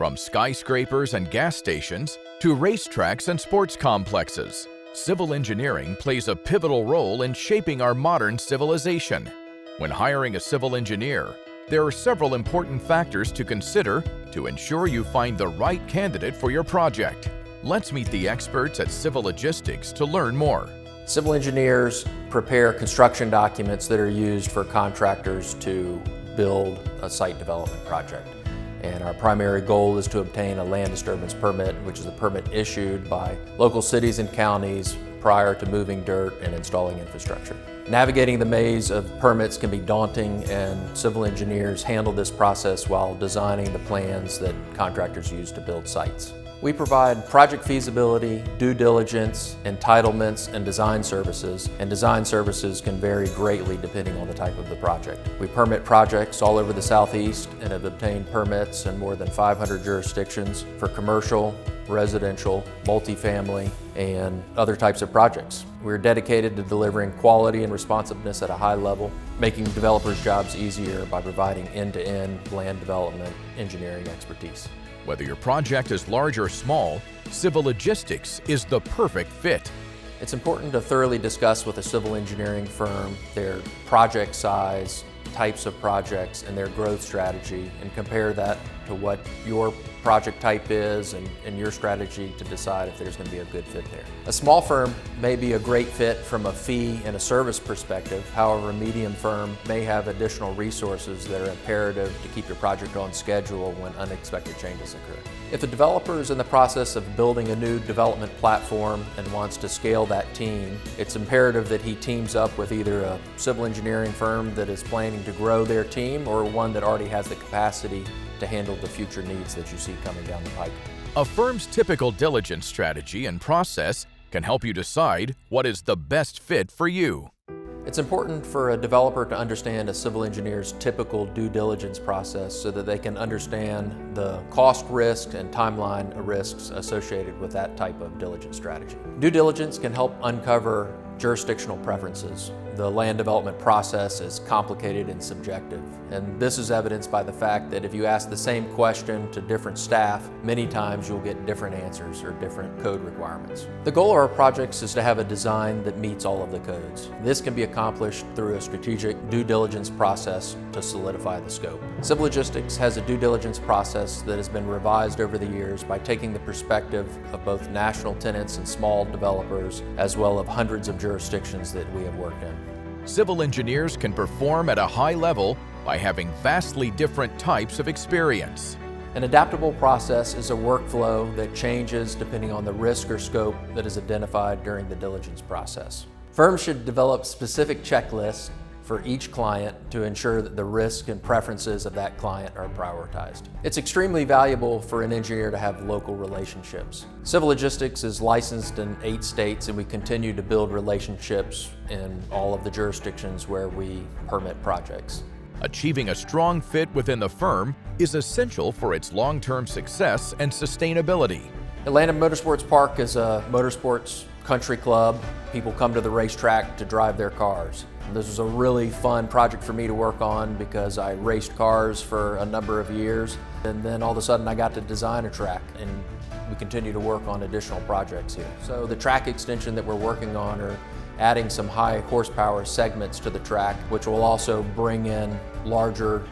From skyscrapers and gas stations to racetracks and sports complexes, civil engineering plays a pivotal role in shaping our modern civilization. When hiring a civil engineer, there are several important factors to consider to ensure you find the right candidate for your project. Let's meet the experts at Civilogistix to learn more. Civil engineers prepare construction documents that are used for contractors to build a site development project. And our primary goal is to obtain a land disturbance permit, which is a permit issued by local cities and counties prior to moving dirt and installing infrastructure. Navigating the maze of permits can be daunting, and civil engineers handle this process while designing the plans that contractors use to build sites. We provide project feasibility, due diligence, entitlements, and design services can vary greatly depending on the type of the project. We permit projects all over the Southeast and have obtained permits in more than 500 jurisdictions for commercial, residential, multifamily, and other types of projects. We're dedicated to delivering quality and responsiveness at a high level, making developers' jobs easier by providing end-to-end land development engineering expertise. Whether your project is large or small, Civilogistix is the perfect fit. It's important to thoroughly discuss with a civil engineering firm their project size, types of projects, and their growth strategy, and compare that to what your project type is and your strategy to decide if there's going to be a good fit there. A small firm may be a great fit from a fee and a service perspective. However, a medium firm may have additional resources that are imperative to keep your project on schedule when unexpected changes occur. If a developer is in the process of building a new development platform and wants to scale that team, it's imperative that he teams up with either a civil engineering firm that is planning to grow their team or one that already has the capacity to handle the future needs that you see coming down the pike. A firm's typical diligence strategy and process can help you decide what is the best fit for you. It's important for a developer to understand a civil engineer's typical due diligence process so that they can understand the cost risk and timeline risks associated with that type of diligence strategy. Due diligence can help uncover jurisdictional preferences. The land development process is complicated and subjective, and this is evidenced by the fact that if you ask the same question to different staff, many times you'll get different answers or different code requirements. The goal of our projects is to have a design that meets all of the codes. This can be accomplished through a strategic due diligence process to solidify the scope. Civilogistix has a due diligence process that has been revised over the years by taking the perspective of both national tenants and small developers, as well as hundreds of jurisdictions that we have worked in. Civil engineers can perform at a high level by having vastly different types of experience. An adaptable process is a workflow that changes depending on the risk or scope that is identified during the diligence process. Firms should develop specific checklists for each client to ensure that the risk and preferences of that client are prioritized. It's extremely valuable for an engineer to have local relationships. Civilogistix is licensed in 8 states, and we continue to build relationships in all of the jurisdictions where we permit projects. Achieving a strong fit within the firm is essential for its long-term success and sustainability. Atlanta Motorsports Park is a motorsports country club. People come to the racetrack to drive their cars. This was a really fun project for me to work on because I raced cars for a number of years, and then all of a sudden I got to design a track, and we continue to work on additional projects here. So the track extension that we're working on are adding some high horsepower segments to the track, which will also bring in larger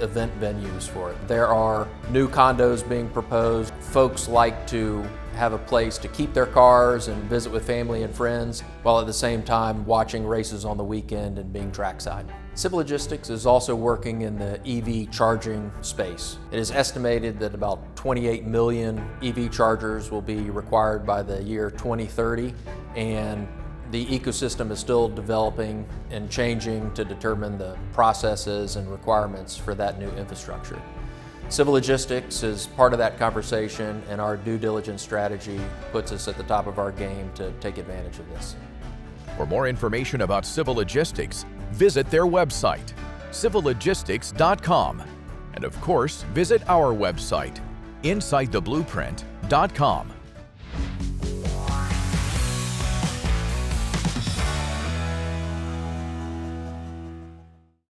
event venues for it. There are new condos being proposed. Folks like to have a place to keep their cars and visit with family and friends, while at the same time watching races on the weekend and being trackside. Civilogistix is also working in the EV charging space. It is estimated that about 28 million EV chargers will be required by the year 2030, and the ecosystem is still developing and changing to determine the processes and requirements for that new infrastructure. Civilogistix is part of that conversation, and our due diligence strategy puts us at the top of our game to take advantage of this. For more information about Civilogistix, visit their website, civilogistix.com. And of course, visit our website, insidetheblueprint.com.